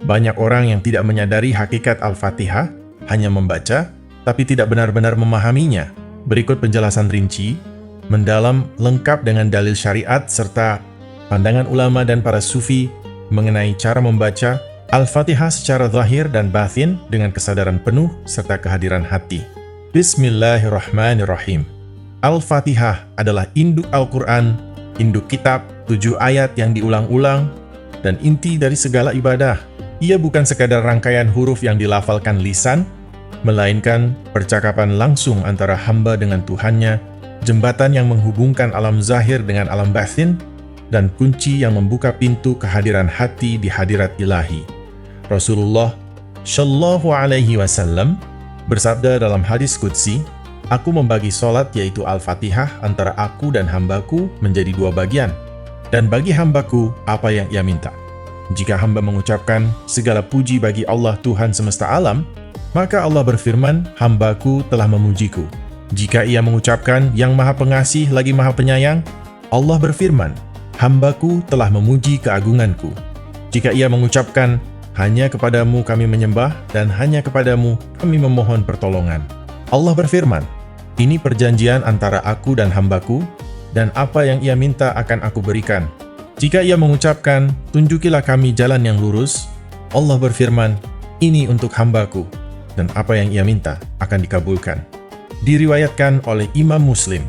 Banyak orang yang tidak menyadari hakikat Al-Fatihah, hanya membaca, tapi tidak benar-benar memahaminya. Berikut penjelasan rinci, mendalam, lengkap dengan dalil syariat, serta pandangan ulama dan para sufi mengenai cara membaca Al-Fatihah secara zahir dan batin dengan kesadaran penuh serta kehadiran hati. Bismillahirrahmanirrahim. Al-Fatihah adalah induk Al-Quran, induk kitab, 7 ayat yang diulang-ulang, dan inti dari segala ibadah. Ia bukan sekadar rangkaian huruf yang dilafalkan lisan, melainkan percakapan langsung antara hamba dengan Tuhannya, jembatan yang menghubungkan alam zahir dengan alam batin, dan kunci yang membuka pintu kehadiran hati di hadirat ilahi. Rasulullah Shallallahu Alaihi Wasallam bersabda dalam hadis qudsi, "Aku membagi solat yaitu Al-Fatihah antara aku dan hambaku menjadi 2 bagian, dan bagi hambaku apa yang ia minta. Jika hamba mengucapkan segala puji bagi Allah Tuhan semesta alam, maka Allah berfirman, hambaku telah memujiku. Jika ia mengucapkan yang maha pengasih lagi maha penyayang, Allah berfirman, hambaku telah memuji keagunganku. Jika ia mengucapkan, hanya kepadamu kami menyembah dan hanya kepadamu kami memohon pertolongan, Allah berfirman, ini perjanjian antara aku dan hambaku, dan apa yang ia minta akan aku berikan. Jika ia mengucapkan, tunjukilah kami jalan yang lurus, Allah berfirman, ini untuk hambaku, dan apa yang ia minta akan dikabulkan. Diriwayatkan oleh Imam Muslim,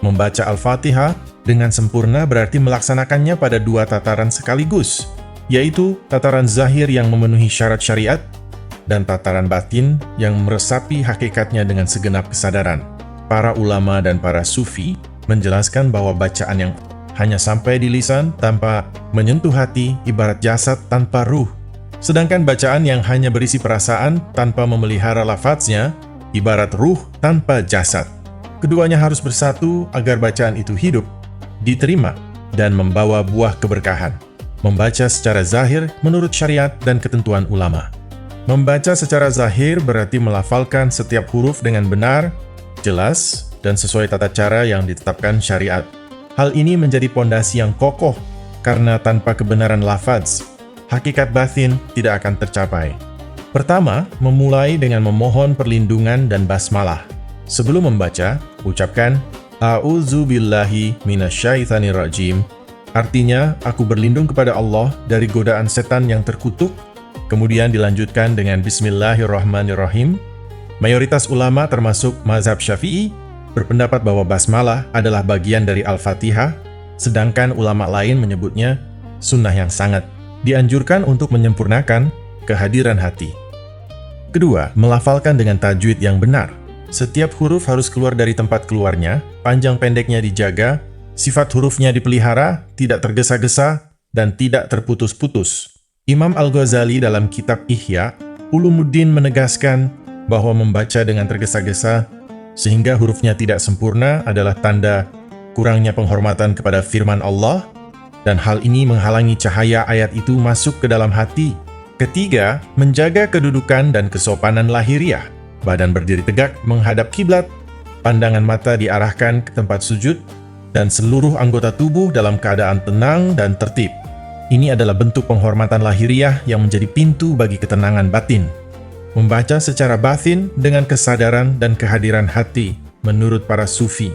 membaca Al-Fatihah dengan sempurna berarti melaksanakannya pada 2 tataran sekaligus, yaitu tataran zahir yang memenuhi syarat syariat, dan tataran batin yang meresapi hakikatnya dengan segenap kesadaran. Para ulama dan para sufi menjelaskan bahwa bacaan yang hanya sampai di lisan tanpa menyentuh hati ibarat jasad tanpa ruh. Sedangkan bacaan yang hanya berisi perasaan tanpa memelihara lafadznya ibarat ruh tanpa jasad. Keduanya harus bersatu agar bacaan itu hidup, diterima, dan membawa buah keberkahan. Membaca secara zahir menurut syariat dan ketentuan ulama. Membaca secara zahir berarti melafalkan setiap huruf dengan benar, jelas, dan sesuai tata cara yang ditetapkan syariat. Hal ini menjadi pondasi yang kokoh, karena tanpa kebenaran lafaz, hakikat batin tidak akan tercapai. Pertama, memulai dengan memohon perlindungan dan basmalah. Sebelum membaca, ucapkan, A'udzubillahi minasyaitonirrajim. Artinya, aku berlindung kepada Allah dari godaan setan yang terkutuk. Kemudian dilanjutkan dengan Bismillahirrahmanirrahim. Mayoritas ulama termasuk mazhab Syafi'i berpendapat bahwa basmalah adalah bagian dari Al-Fatihah, sedangkan ulama lain menyebutnya sunnah yang sangat dianjurkan untuk menyempurnakan kehadiran hati. Kedua, melafalkan dengan tajwid yang benar. Setiap huruf harus keluar dari tempat keluarnya, panjang pendeknya dijaga, sifat hurufnya dipelihara, tidak tergesa-gesa, dan tidak terputus-putus. Imam Al-Ghazali dalam kitab Ihya Ulumuddin menegaskan bahwa membaca dengan tergesa-gesa sehingga hurufnya tidak sempurna adalah tanda kurangnya penghormatan kepada firman Allah, dan hal ini menghalangi cahaya ayat itu masuk ke dalam hati. Ketiga, menjaga kedudukan dan kesopanan lahiriah. Badan berdiri tegak menghadap kiblat, pandangan mata diarahkan ke tempat sujud, dan seluruh anggota tubuh dalam keadaan tenang dan tertib. Ini adalah bentuk penghormatan lahiriah yang menjadi pintu bagi ketenangan batin. Membaca secara batin dengan kesadaran dan kehadiran hati menurut para sufi.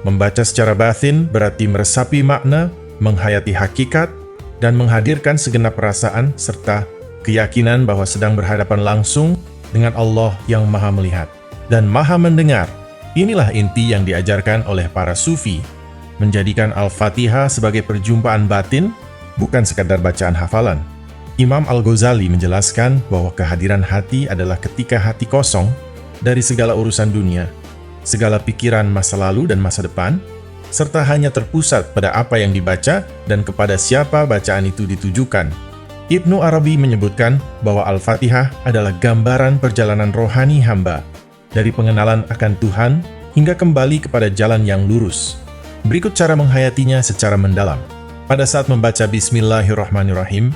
Membaca secara batin berarti meresapi makna, menghayati hakikat, dan menghadirkan segenap perasaan serta keyakinan bahwa sedang berhadapan langsung dengan Allah yang maha melihat dan maha mendengar. Inilah inti yang diajarkan oleh para sufi, menjadikan Al-Fatihah sebagai perjumpaan batin, bukan sekadar bacaan hafalan. Imam Al-Ghazali menjelaskan bahwa kehadiran hati adalah ketika hati kosong dari segala urusan dunia, segala pikiran masa lalu dan masa depan, serta hanya terpusat pada apa yang dibaca dan kepada siapa bacaan itu ditujukan. Ibnu Arabi menyebutkan bahwa Al-Fatihah adalah gambaran perjalanan rohani hamba, dari pengenalan akan Tuhan hingga kembali kepada jalan yang lurus. Berikut cara menghayatinya secara mendalam. Pada saat membaca Bismillahirrahmanirrahim,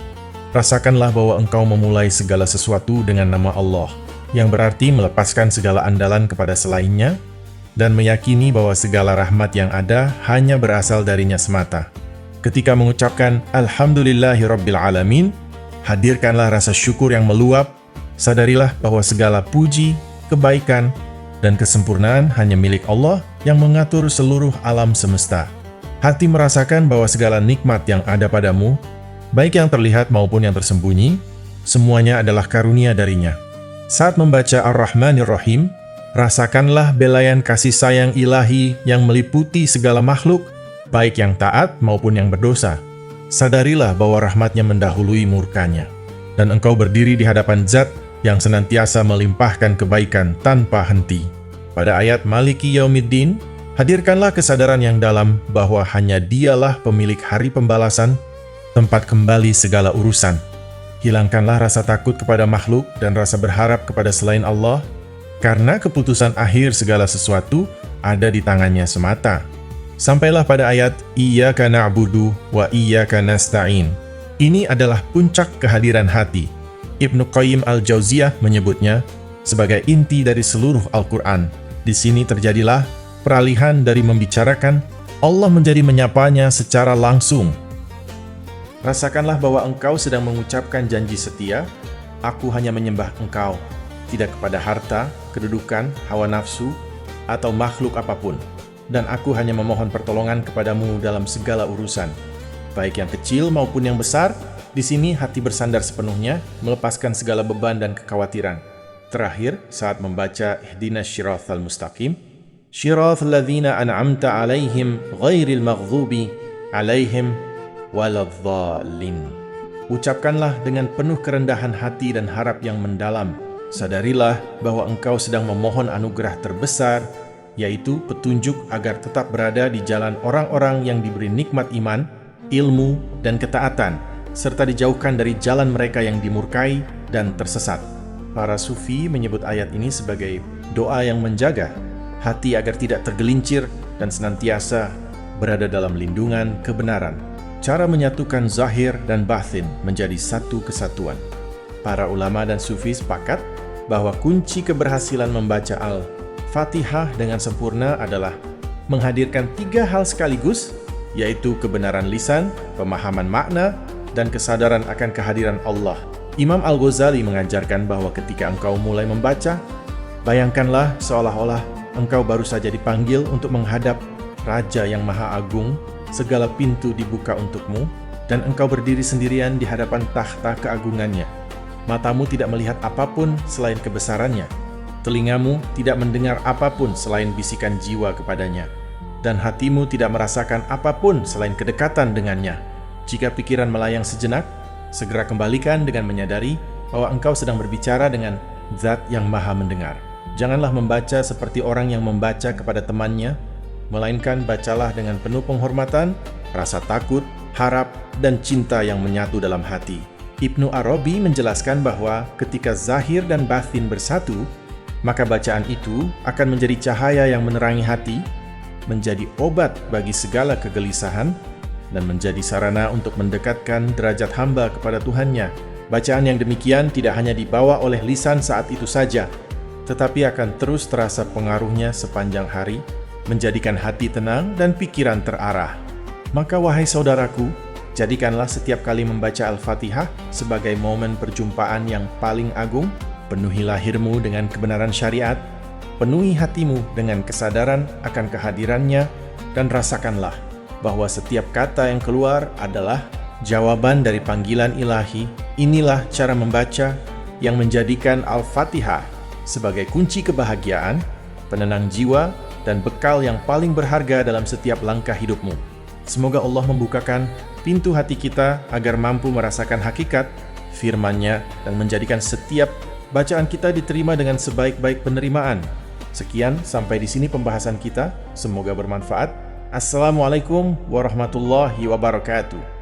rasakanlah bahwa engkau memulai segala sesuatu dengan nama Allah, yang berarti melepaskan segala andalan kepada selainnya, dan meyakini bahwa segala rahmat yang ada hanya berasal darinya semata. Ketika mengucapkan Alhamdulillahirabbil alamin, Hadirkanlah rasa syukur yang meluap. Sadarilah bahwa segala puji, kebaikan, dan kesempurnaan hanya milik Allah yang mengatur seluruh alam semesta. Hati merasakan bahwa segala nikmat yang ada padamu, baik yang terlihat maupun yang tersembunyi, semuanya adalah karunia darinya. Saat membaca Ar-Rahmanir Rahim, rasakanlah belayan kasih sayang ilahi yang meliputi segala makhluk, baik yang taat maupun yang berdosa. Sadarilah bahwa rahmatnya mendahului murkanya, dan engkau berdiri di hadapan Zat yang senantiasa melimpahkan kebaikan tanpa henti. Pada ayat Maliki Yaumiddin, hadirkanlah kesadaran yang dalam bahwa hanya Dialah pemilik hari pembalasan, tempat kembali segala urusan. Hilangkanlah rasa takut kepada makhluk dan rasa berharap kepada selain Allah, karena keputusan akhir segala sesuatu ada di tangannya semata. Sampailah pada ayat Iyyaka na'budu wa iyyaka nasta'in. Ini adalah puncak kehadiran hati. Ibnu Qayyim al-Jauziyah menyebutnya sebagai inti dari seluruh Al-Quran. Di sini terjadilah peralihan dari membicarakan, Allah menjadi menyapanya secara langsung. Rasakanlah bahwa engkau sedang mengucapkan janji setia, aku hanya menyembah engkau, tidak kepada harta, kedudukan, hawa nafsu, atau makhluk apapun. Dan aku hanya memohon pertolongan kepadamu dalam segala urusan, baik yang kecil maupun yang besar. Di sini hati bersandar sepenuhnya, melepaskan segala beban dan kekhawatiran. Terakhir, saat membaca Ihdinas Shirathal Mustaqim, Shirathal ladzina an'amta alaihim ghairil maghdubi alaihim waladhdallin. Ucapkanlah dengan penuh kerendahan hati dan harap yang mendalam. Sadarilah bahwa engkau sedang memohon anugerah terbesar, yaitu petunjuk agar tetap berada di jalan orang-orang yang diberi nikmat iman, ilmu, dan ketaatan, serta dijauhkan dari jalan mereka yang dimurkai dan tersesat. Para sufi menyebut ayat ini sebagai doa yang menjaga hati agar tidak tergelincir dan senantiasa berada dalam lindungan kebenaran. Cara menyatukan zahir dan batin menjadi satu kesatuan. Para ulama dan sufi sepakat bahwa kunci keberhasilan membaca Al-Fatihah dengan sempurna adalah menghadirkan 3 hal sekaligus, yaitu kebenaran lisan, pemahaman makna, dan kesadaran akan kehadiran Allah. Imam Al-Ghazali mengajarkan bahwa ketika engkau mulai membaca, bayangkanlah seolah-olah engkau baru saja dipanggil untuk menghadap Raja yang Maha Agung, segala pintu dibuka untukmu, dan engkau berdiri sendirian di hadapan takhta keagungannya. Matamu tidak melihat apapun selain kebesarannya, telingamu tidak mendengar apapun selain bisikan jiwa kepadanya, dan hatimu tidak merasakan apapun selain kedekatan dengannya. Jika pikiran melayang sejenak, segera kembalikan dengan menyadari bahwa engkau sedang berbicara dengan Zat yang Maha Mendengar. Janganlah membaca seperti orang yang membaca kepada temannya, melainkan bacalah dengan penuh penghormatan, rasa takut, harap, dan cinta yang menyatu dalam hati. Ibnu Arabi menjelaskan bahwa ketika zahir dan batin bersatu, maka bacaan itu akan menjadi cahaya yang menerangi hati, menjadi obat bagi segala kegelisahan, dan menjadi sarana untuk mendekatkan derajat hamba kepada Tuhannya. Bacaan yang demikian tidak hanya dibawa oleh lisan saat itu saja, tetapi akan terus terasa pengaruhnya sepanjang hari, menjadikan hati tenang dan pikiran terarah. Maka wahai saudaraku, jadikanlah setiap kali membaca Al-Fatihah sebagai momen perjumpaan yang paling agung. Penuhi lahirmu dengan kebenaran syariat, penuhi hatimu dengan kesadaran akan kehadirannya, dan rasakanlah bahwa setiap kata yang keluar adalah jawaban dari panggilan ilahi. Inilah cara membaca yang menjadikan Al-Fatihah sebagai kunci kebahagiaan, penenang jiwa, dan bekal yang paling berharga dalam setiap langkah hidupmu. Semoga Allah membukakan pintu hati kita agar mampu merasakan hakikat firman-Nya dan menjadikan setiap bacaan kita diterima dengan sebaik-baik penerimaan. Sekian, sampai di sini pembahasan kita. Semoga bermanfaat. Assalamualaikum warahmatullahi wabarakatuh.